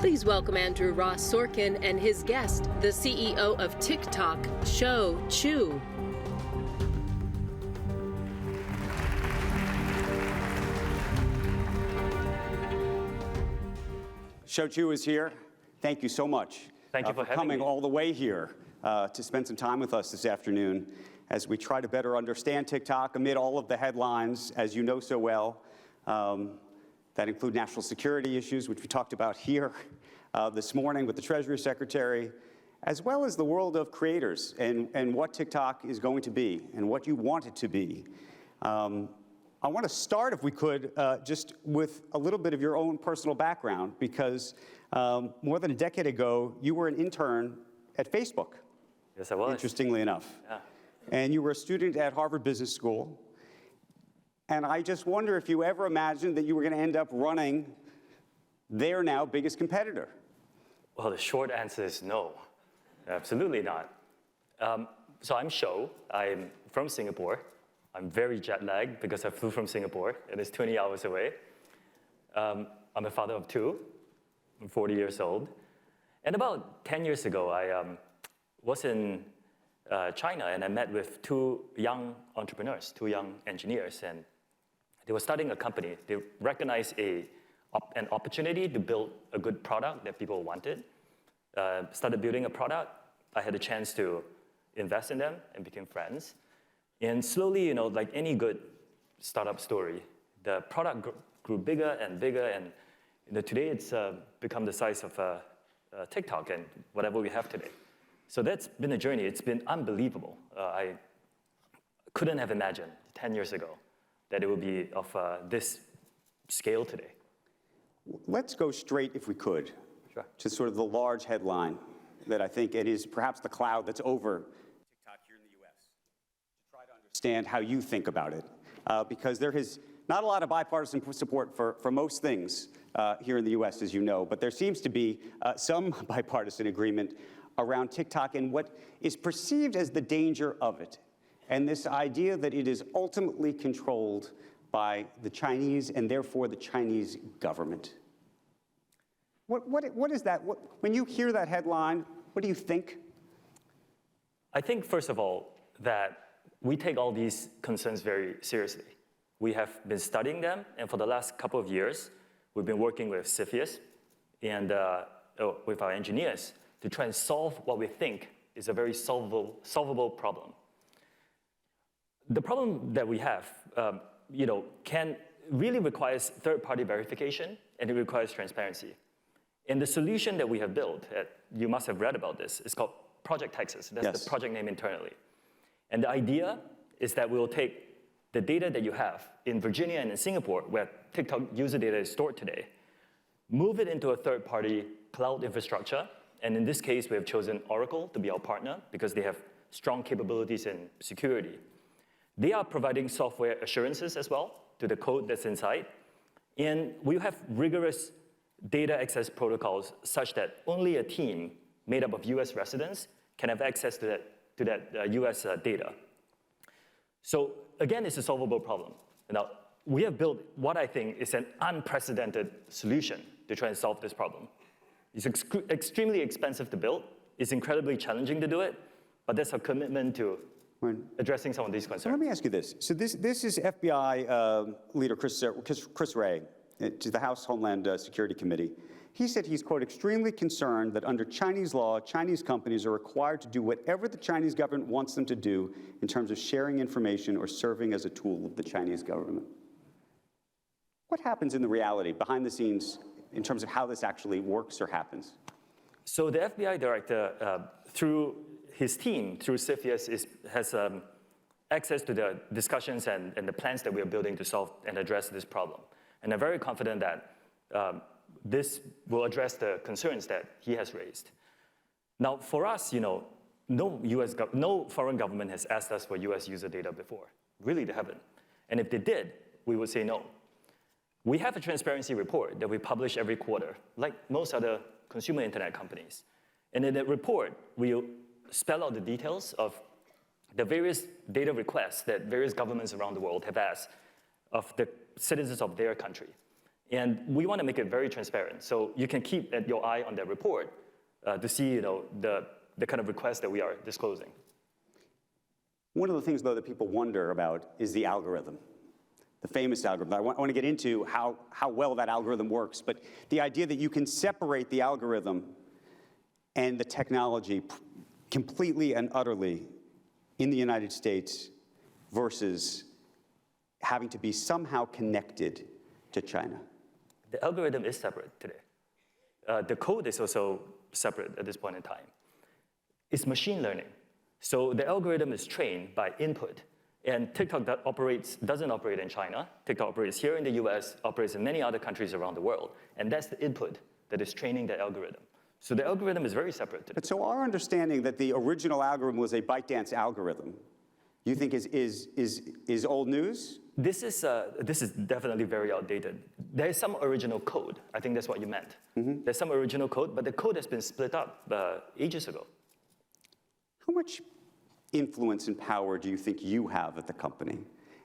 Please welcome Andrew Ross Sorkin and his guest, the CEO of TikTok, Shou. Shou is here. Thank you so much. Thank you for having coming me. all the way here to spend some time with us this afternoon as we try to better understand TikTok amid all of the headlines, as you know so well, that include national security issues, which we talked about here this morning with the Treasury Secretary, as well as the world of creators and what TikTok is going to be and what you want it to be. I want to start, if we could, just with a little bit of your own personal background, because more than a decade ago, you were an intern at Facebook. Yes, I was. Interestingly enough. Yeah. And you were a student at Harvard Business School. And I just wonder if you ever imagined that you were going to end up running their now biggest competitor. Well, the short answer is no, absolutely not. So I'm Shou. I'm from Singapore. I'm very jet lagged because I flew from Singapore, and it's 20 hours away. I'm a father of two. I'm 40 years old. And about 10 years ago, I was in China, and I met with two young entrepreneurs, two young engineers, and they were starting a company. They recognized an opportunity to build a good product that people wanted. Started building a product. I had a chance to invest in them and became friends. And slowly, like any good startup story, the product grew bigger and bigger, and today it's become the size of TikTok and whatever we have today. So that's been a journey. It's been unbelievable. I couldn't have imagined 10 years ago that it would be of this scale today. Let's go straight, if we could, Sure. to sort of the large headline that I think it is perhaps the cloud that's over TikTok here in the U.S. to try to understand how you think about it, because there is not a lot of bipartisan support for most things here in the U.S., as you know, but there seems to be some bipartisan agreement around TikTok and what is perceived as the danger of it, and this idea that it is ultimately controlled by the Chinese and therefore the Chinese government. What is that? When you hear that headline, what do you think? I think, first of all, that we take all these concerns very seriously. We have been studying them, and for the last couple of years, we've been working with CFIUS and with our engineers to try and solve what we think is a very solvable problem. The problem that we have, can really requires third-party verification, and it requires transparency. And the solution that we have built, you must have read about this, it's called Project Texas. That's Yes. the project name internally. And the idea is that we'll take the data that you have in Virginia and in Singapore, where TikTok user data is stored today, move it into a third-party cloud infrastructure. And in this case, we have chosen Oracle to be our partner because they have strong capabilities in security. They are providing software assurances as well to the code that's inside. And we have rigorous data access protocols such that only a team made up of US residents can have access to that US data. So again, it's a solvable problem. Now, we have built what I think is an unprecedented solution to try and solve this problem. It's extremely expensive to build. It's incredibly challenging to do it, but that's our commitment to addressing some of these concerns. So let me ask you this. So this is FBI leader Chris Wray to the House Homeland Security Committee. He said he's, quote, extremely concerned that under Chinese law, Chinese companies are required to do whatever the Chinese government wants them to do in terms of sharing information or serving as a tool of the Chinese government. What happens in the reality, behind the scenes, in terms of how this actually works or happens? So the FBI director, through his team, through CFIUS, has access to the discussions and the plans that we are building to solve and address this problem. And I'm very confident that this will address the concerns that he has raised. Now, for us, no foreign government has asked us for US user data before. Really, they haven't. And if they did, we would say no. We have a transparency report that we publish every quarter, like most other consumer internet companies. And in that report, we'll spell out the details of the various data requests that various governments around the world have asked of the citizens of their country. And we want to make it very transparent. So you can keep your eye on that report to see the kind of requests that we are disclosing. One of the things, though, that people wonder about is the algorithm, the famous algorithm. I want to get into how well that algorithm works, but the idea that you can separate the algorithm and the technology completely and utterly in the United States versus having to be somehow connected to China. The algorithm is separate today. The code is also separate at this point in time. It's machine learning. So the algorithm is trained by input. And TikTok doesn't operate in China. TikTok operates here in the US, operates in many other countries around the world. And that's the input that is training the algorithm. So the algorithm is very separate today. But so our understanding that the original algorithm was a ByteDance algorithm, you think is old news? This is definitely very outdated. There is some original code. I think that's what you meant. Mm-hmm. There's some original code, but the code has been split up ages ago. How much influence and power do you think you have at the company?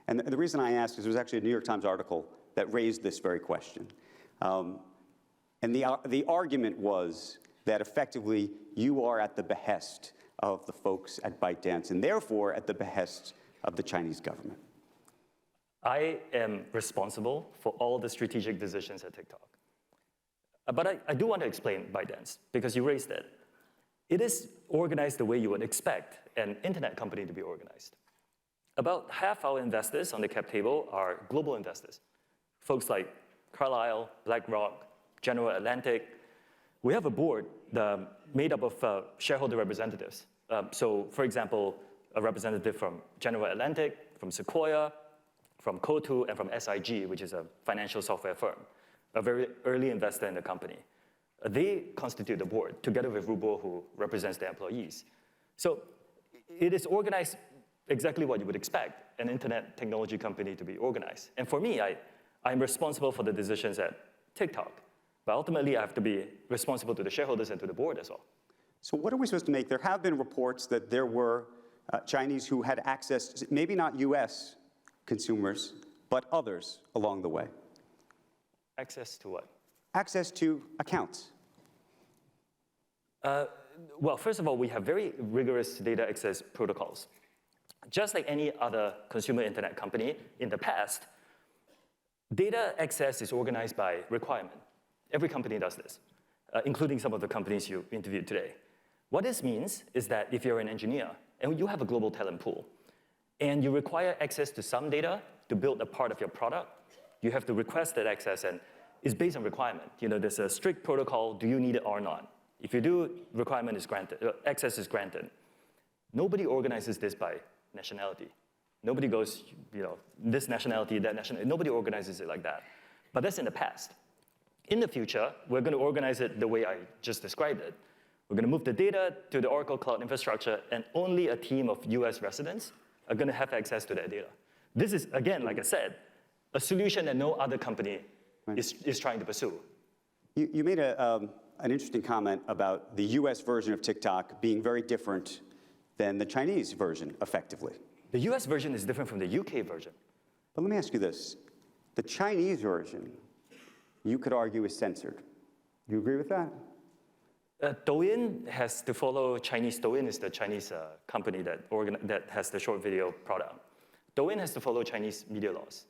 And the reason I ask is there was actually a New York Times article that raised this very question. And the argument was that effectively you are at the behest of the folks at ByteDance and therefore at the behest of the Chinese government. I am responsible for all the strategic decisions at TikTok. But I do want to explain ByteDance because you raised it. It is organized the way you would expect an internet company to be organized. About half our investors on the cap table are global investors, folks like Carlyle, BlackRock, General Atlantic. We have a board made up of shareholder representatives. So, for example, a representative from General Atlantic, from Sequoia, from Coatue, and from SIG, which is a financial software firm, a very early investor in the company. They constitute the board, together with Rubo, who represents the employees. So it is organized exactly what you would expect an internet technology company to be organized. And for me, I'm responsible for the decisions at TikTok. But ultimately, I have to be responsible to the shareholders and to the board as well. So what are we supposed to make? There have been reports that there were Chinese who had access, maybe not US consumers, but others along the way. Access to what? Access to accounts. Well, first of all, we have very rigorous data access protocols. Just like any other consumer internet company in the past, data access is organized by requirement. Every company does this, including some of the companies you interviewed today. What this means is that if you're an engineer and you have a global talent pool, and you require access to some data to build a part of your product, you have to request that access, and it's based on requirement. There's a strict protocol, do you need it or not? If you do, requirement is granted, access is granted. Nobody organizes this by nationality. Nobody goes, this nationality, that nationality, nobody organizes it like that. But that's in the past. In the future, we're going to organize it the way I just described it. We're going to move the data to the Oracle Cloud Infrastructure, and only a team of US residents are going to have access to that data. This is, again, like I said, a solution that no other company is trying to pursue. You made an interesting comment about the US version of TikTok being very different than the Chinese version, effectively. The US version is different from the UK version. But let me ask you this. The Chinese version, you could argue, is censored. Do you agree with that? Douyin has to follow Chinese. Douyin is the Chinese company that has the short video product. Douyin has to follow Chinese media laws.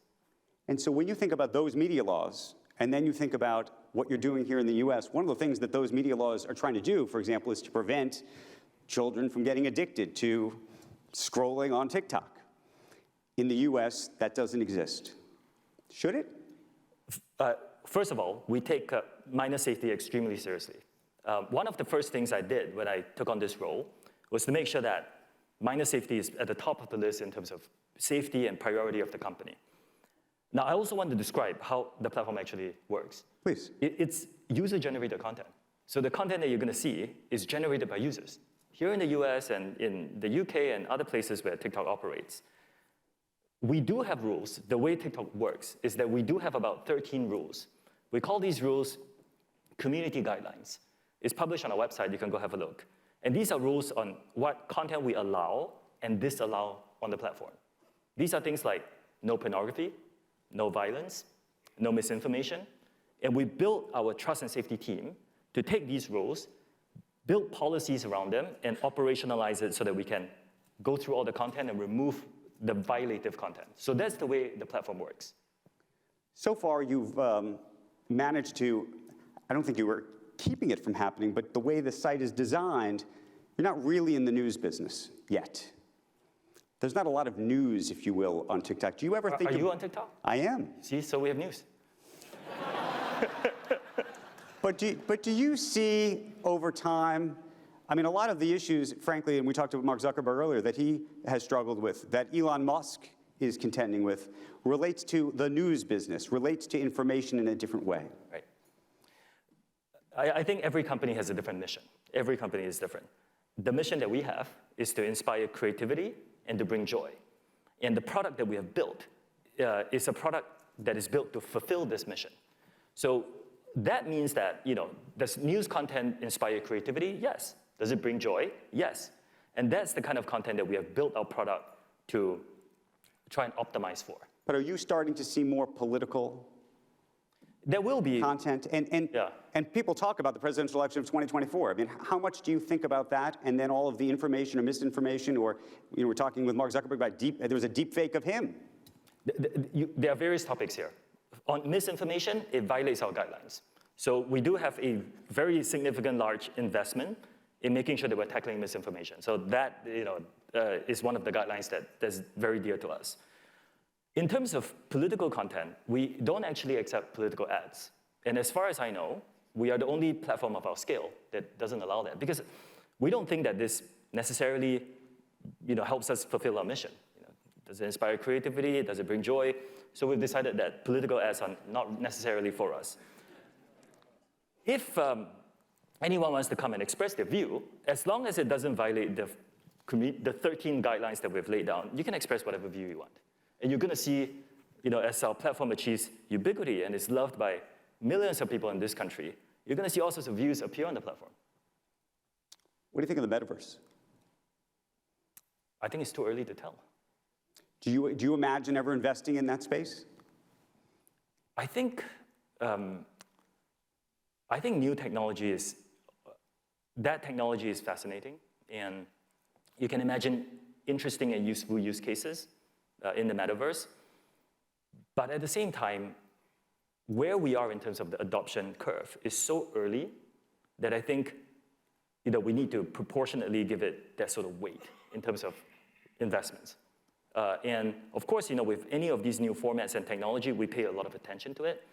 And so when you think about those media laws, and then you think about what you're doing here in the US, one of the things that those media laws are trying to do, for example, is to prevent children from getting addicted to scrolling on TikTok. In the US, that doesn't exist. Should it? First of all, we take minor safety extremely seriously. One of the first things I did when I took on this role was to make sure that minor safety is at the top of the list in terms of safety and priority of the company. Now, I also want to describe how the platform actually works. Please. It's user-generated content. So the content that you're going to see is generated by users. Here in the US and in the UK and other places where TikTok operates, we do have rules. The way TikTok works is that we do have about 13 rules. We call these rules community guidelines. It's published on our website. You can go have a look. And these are rules on what content we allow and disallow on the platform. These are things like no pornography, no violence, no misinformation, And we built our trust and safety team to take these rules, build policies around them, and operationalize it so that we can go through all the content and remove the violative content. So that's the way the platform works. So far, you've managed to, I don't think you were keeping it from happening, but the way the site is designed, you're not really in the news business yet. There's not a lot of news, if you will, on TikTok. Do you ever think— Are you on TikTok? I am. See, so we have news. But do you see over time, I mean, a lot of the issues, frankly, and we talked about Mark Zuckerberg earlier, that he has struggled with, that Elon Musk is contending with, relates to the news business, relates to information in a different way. Right. I think every company has a different mission. Every company is different. The mission that we have is to inspire creativity and to bring joy. And the product that we have built is a product that is built to fulfill this mission. So that means that, does news content inspire creativity? Yes. Does it bring joy? Yes. And that's the kind of content that we have built our product to try and optimize for. But are you starting to see more political there will be content? And people talk about the presidential election of 2024. I mean, how much do you think about that? And then all of the information or misinformation, or we're talking with Mark Zuckerberg about there was a deep fake of him. There are various topics here. On misinformation, it violates our guidelines. So we do have a very significant, large investment in making sure that we're tackling misinformation. So that is one of the guidelines that's very dear to us. In terms of political content, we don't actually accept political ads. And as far as I know, we are the only platform of our scale that doesn't allow that, because we don't think that this necessarily helps us fulfill our mission. Does it inspire creativity? Does it bring joy? So we've decided that political ads are not necessarily for us. If anyone wants to come and express their view, as long as it doesn't violate the 13 guidelines that we've laid down, you can express whatever view you want. And you're going to see, as our platform achieves ubiquity and is loved by millions of people in this country, you're going to see all sorts of views appear on the platform. What do you think of the metaverse? I think it's too early to tell. Do you imagine ever investing in that space? I think new technology is fascinating, and you can imagine interesting and useful use cases in the metaverse. But at the same time, where we are in terms of the adoption curve is so early that I think we need to proportionately give it that sort of weight in terms of investments. And of course, with any of these new formats and technology, we pay a lot of attention to it.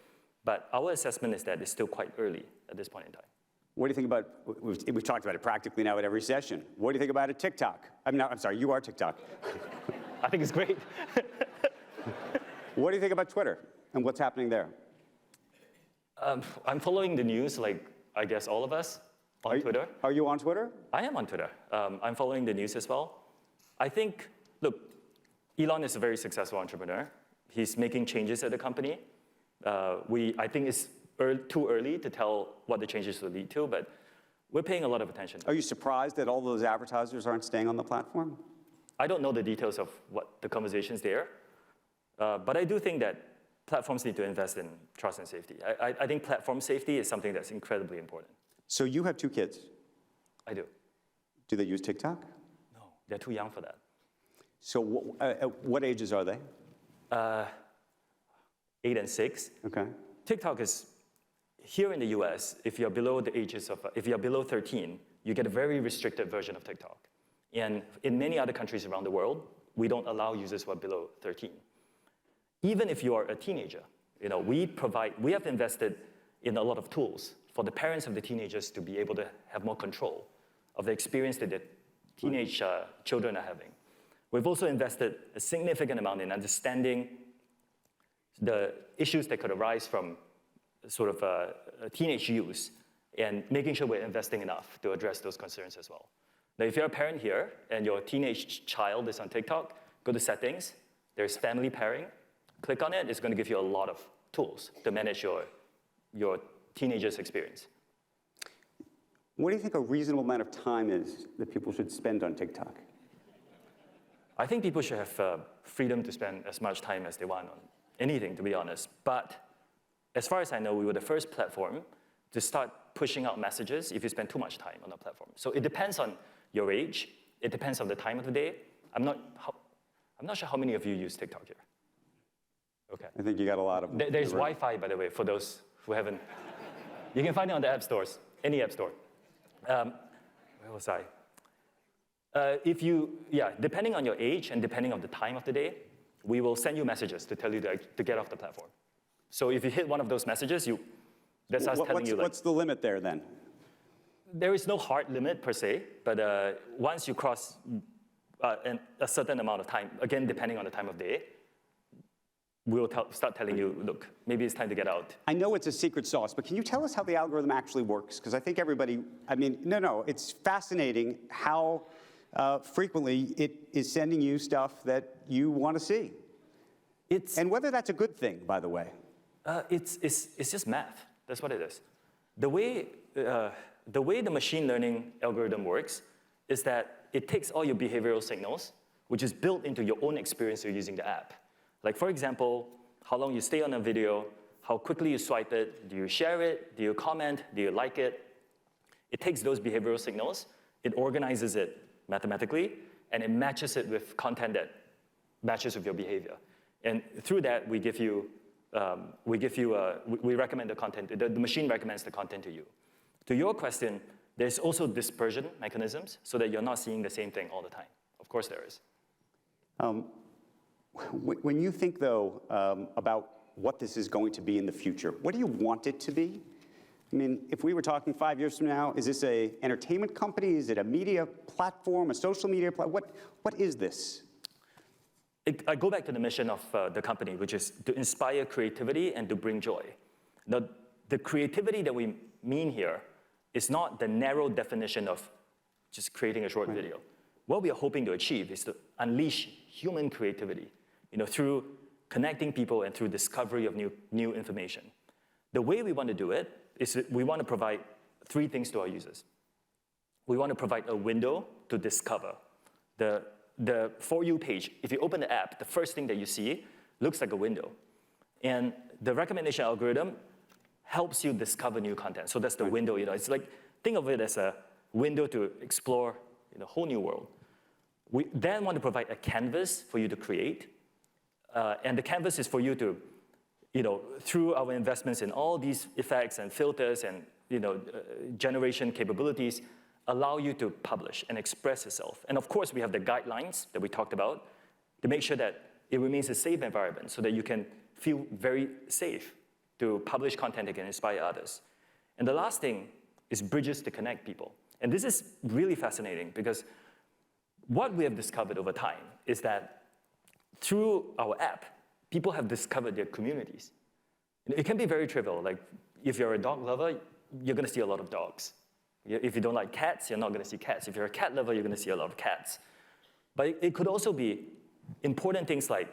But our assessment is that it's still quite early at this point in time. What do you think about, we've talked about it practically now at every session. What do you think about a TikTok? I'm sorry, you are TikTok. I think it's great. What do you think about Twitter and what's happening there? I'm following the news like, I guess, all of us on Twitter. Are you on Twitter? I am on Twitter. I'm following the news as well. I think, look, Elon is a very successful entrepreneur. He's making changes at the company. I think it's too early to tell what the changes will lead to, but we're paying a lot of attention. Are you surprised that all those advertisers aren't staying on the platform? I don't know the details of what the conversations there, but I do think that platforms need to invest in trust and safety. I think platform safety is something that's incredibly important. So you have 2 kids? I do. Do they use TikTok? No, they're too young for that. So what ages are they? 8 and 6. Okay. TikTok is, here in the US, if you're below 13, you get a very restricted version of TikTok. And in many other countries around the world, we don't allow users who are below 13. Even if you are a teenager, we have invested in a lot of tools for the parents of the teenagers to be able to have more control of the experience that the teenage children are having. We've also invested a significant amount in understanding the issues that could arise from sort of teenage use and making sure we're investing enough to address those concerns as well. Now, if you're a parent here and your teenage child is on TikTok, go to settings, there's family pairing, click on it, it's going to give you a lot of tools to manage your teenager's experience. What do you think a reasonable amount of time is that people should spend on TikTok? I think people should have freedom to spend as much time as they want on anything, to be honest. But as far as I know, we were the first platform to start pushing out messages if you spend too much time on the platform. So it depends on your age. It depends on the time of the day. I'm not sure how many of you use TikTok here. Okay. I think you got a lot of them. There's Wi-Fi, by the way, for those who haven't. You can find it on the app stores, any app store. Where was I? Depending on your age and depending on the time of the day, we will send you messages to tell you to get off the platform. So if you hit one of those messages, that's us telling you. What's the limit there then? There is no hard limit per se, but once you cross a certain amount of time, again, depending on the time of day, we'll start telling you, look, maybe it's time to get out. I know it's a secret sauce, but can you tell us how the algorithm actually works? Because I think everybody, it's fascinating how frequently it is sending you stuff that you want to see. And whether that's a good thing, by the way. It's just math. That's what it is. The way the machine learning algorithm works is that it takes all your behavioral signals, which is built into your own experience you're using the app. Like, for example, how long you stay on a video, how quickly you swipe it, do you share it, do you comment, do you like it? It takes those behavioral signals, it organizes it mathematically, and it matches it with content that matches with your behavior. And through that, we recommend the content, the machine recommends the content to you. To your question, there's also dispersion mechanisms so that you're not seeing the same thing all the time. Of course there is. When you think, though, about what this is going to be in the future, what do you want it to be? I mean, if we were talking 5 years from now, is this an entertainment company? Is it a media platform, a social media platform? What is this? I go back to the mission of the company, which is to inspire creativity and to bring joy. Now, the creativity that we mean here is not the narrow definition of just creating a short video. What we are hoping to achieve is to unleash human creativity, through connecting people and through discovery of new information. The way we want to do it is that we want to provide three things to our users. We want to provide a window to discover. The For You page, if you open the app, the first thing that you see looks like a window. And the recommendation algorithm helps you discover new content. So that's the window. It's like, think of it as a window to explore a whole new world. We then want to provide a canvas for you to create. And the canvas is for you to, through our investments in all these effects and filters and, generation capabilities, allow you to publish and express yourself. And of course, we have the guidelines that we talked about to make sure that it remains a safe environment so that you can feel very safe to publish content that can inspire others. And the last thing is bridges to connect people. And this is really fascinating because what we have discovered over time is that through our app, people have discovered their communities. It can be very trivial. Like, if you're a dog lover, you're going to see a lot of dogs. If you don't like cats, you're not going to see cats. If you're a cat lover, you're going to see a lot of cats. But it could also be important things like,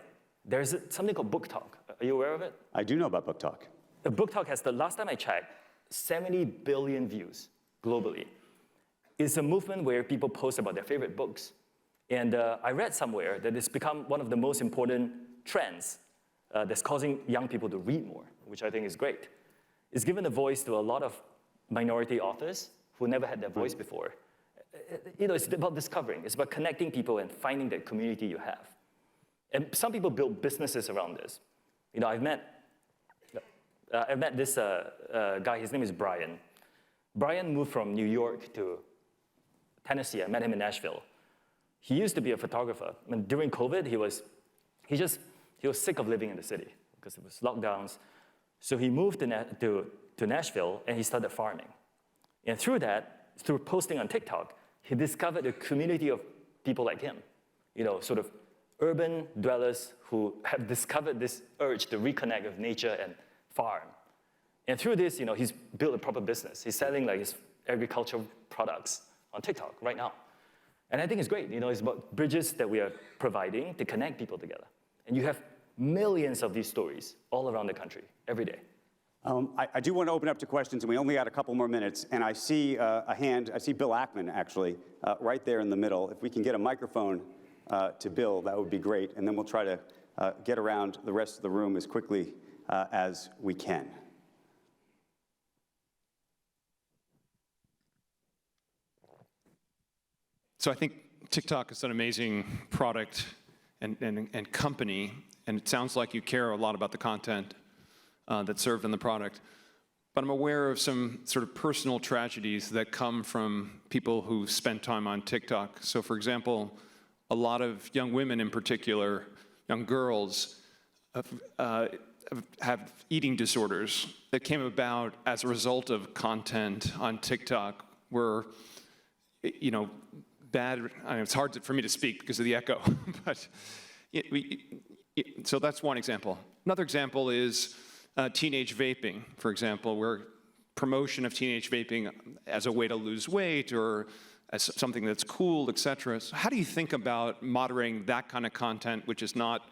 there's something called Book Talk. Are you aware of it? I do know about Book Talk. Book Talk has, the last time I checked, 70 billion views globally. It's a movement where people post about their favorite books. And I read somewhere that it's become one of the most important trends that's causing young people to read more, which I think is great. It's given a voice to a lot of minority authors who never had that voice before. It's about discovering. It's about connecting people and finding that community you have. And some people build businesses around this. I've met this guy. His name is Brian. Brian moved from New York to Tennessee. I met him in Nashville. He used to be a photographer. And during COVID, he was sick of living in the city because it was lockdowns. So he moved to Nashville and he started farming. And through that, through posting on TikTok, he discovered a community of people like him, sort of urban dwellers who have discovered this urge to reconnect with nature and farm. And through this, he's built a proper business. He's selling his agricultural products on TikTok right now. And I think it's great. It's about bridges that we are providing to connect people together. And you have millions of these stories all around the country every day. I do want to open up to questions, and we only got a couple more minutes. And I see a hand. I see Bill Ackman, actually, right there in the middle. If we can get a microphone to Bill, that would be great. And then we'll try to get around the rest of the room as quickly as we can. So I think TikTok is an amazing product and company, and it sounds like you care a lot about the content that's served in the product. But I'm aware of some sort of personal tragedies that come from people who spend time on TikTok. So for example, a lot of young women in particular, young girls, have eating disorders that came about as a result of content on TikTok where, you know, bad, I mean, it's hard for me to speak because of the echo, but so that's one example. Another example is teenage vaping, for example, where promotion of teenage vaping as a way to lose weight or as something that's cool, et cetera. So how do you think about moderating that kind of content, which is not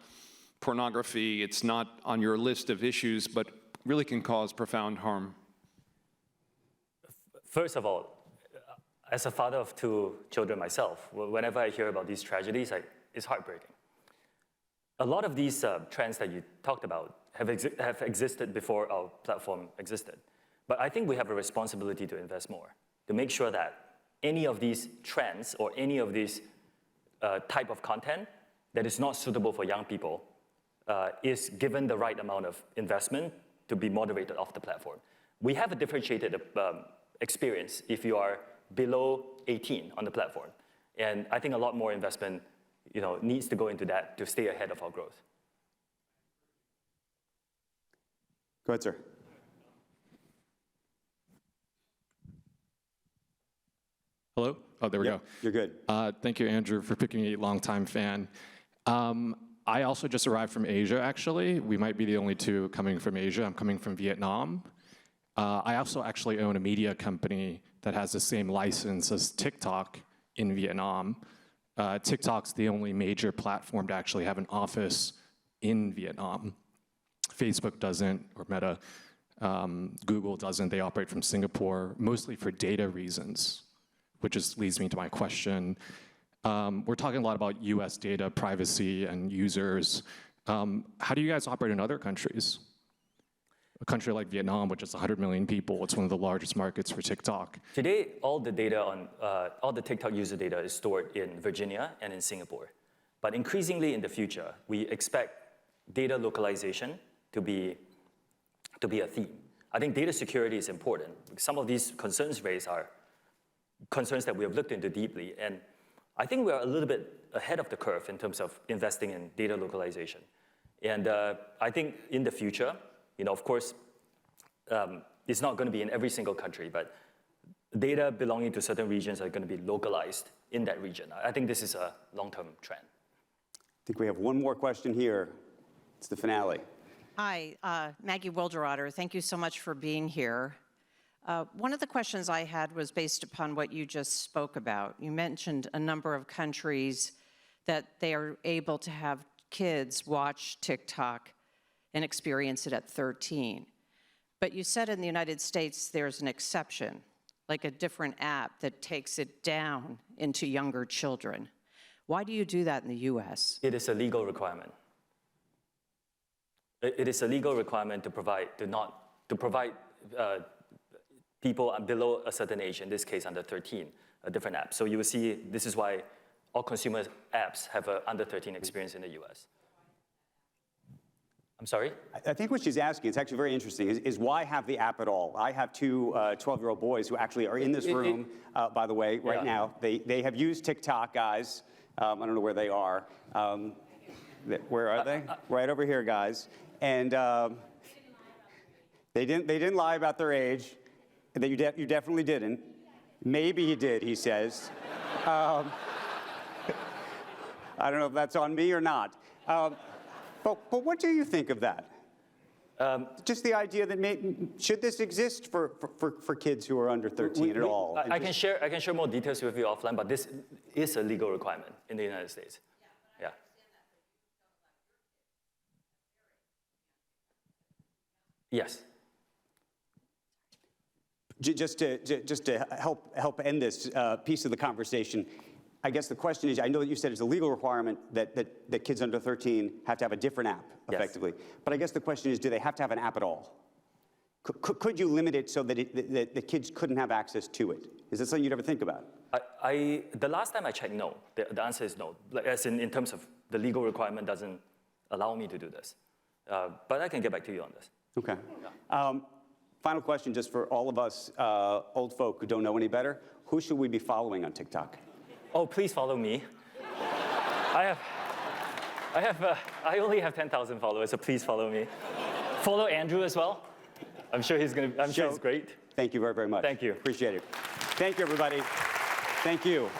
pornography, it's not on your list of issues, but really can cause profound harm? First of all, as a father of 2 children myself, whenever I hear about these tragedies, it's heartbreaking. A lot of these trends that you talked about have existed before our platform existed. But I think we have a responsibility to invest more, to make sure that any of these trends or any of these type of content that is not suitable for young people is given the right amount of investment to be moderated off the platform. We have a differentiated experience if you are below 18 on the platform. And I think a lot more investment needs to go into that to stay ahead of our growth. Go ahead, sir. Hello? Oh, there we go. You're good. Thank you, Andrew, for picking me, longtime fan. I also just arrived from Asia, actually. We might be the only 2 coming from Asia. I'm coming from Vietnam. I also actually own a media company that has the same license as TikTok in Vietnam. TikTok's the only major platform to actually have an office in Vietnam. Facebook doesn't, or Meta. Google doesn't. They operate from Singapore, mostly for data reasons, which leads me to my question. We're talking a lot about US data, privacy, and users. How do you guys operate in other countries? A country like Vietnam, which is 100 million people, it's one of the largest markets for TikTok. Today, all the data on, all the TikTok user data is stored in Virginia and in Singapore. But increasingly in the future, we expect data localization to be a theme. I think data security is important. Some of these concerns raised are concerns that we have looked into deeply. And I think we are a little bit ahead of the curve in terms of investing in data localization. And I think in the future, of course, it's not going to be in every single country, but data belonging to certain regions are going to be localized in that region. I think this is a long-term trend. I think we have one more question here. It's the finale. Hi, Maggie Wilderotter. Thank you so much for being here. One of the questions I had was based upon what you just spoke about. You mentioned a number of countries that they are able to have kids watch TikTok and experience it at 13. But you said in the United States there's an exception, like a different app that takes it down into younger children. Why do you do that in the US? It is a legal requirement. It is a legal requirement to provide people below a certain age, in this case under 13, a different app. So you will see this is why all consumer apps have an under 13 experience in the US. I'm sorry? I think what she's asking, it's actually very interesting, is why have the app at all? I have 2 12-year-old boys who actually are in this room, by the way, right now. They have used TikTok, guys. I don't know where they are. Where are they? Right over here, guys. And they didn't lie about their age. You definitely didn't. Maybe you did, he says. I don't know if that's on me or not. But what do you think of that? Just the idea that should this exist for kids who are under 13 at all? I can share more details with you offline, but this is a legal requirement in the United States. Yeah. Yes. Just to help end this piece of the conversation, I guess the question is, I know that you said it's a legal requirement that kids under 13 have to have a different app, effectively. Yes. But I guess the question is, do they have to have an app at all? Could you limit it so that the kids couldn't have access to it? Is that something you'd ever think about? The last time I checked, no. The answer is no. Like, as in terms of the legal requirement doesn't allow me to do this. But I can get back to you on this. Okay. Final question, just for all of us old folk who don't know any better. Who should we be following on TikTok? Oh, please follow me. I only have 10,000 followers, so please follow me. Follow Andrew as well. I'm sure he's Shou, great. Thank you very, very much. Thank you. Appreciate it. Thank you, everybody. Thank you.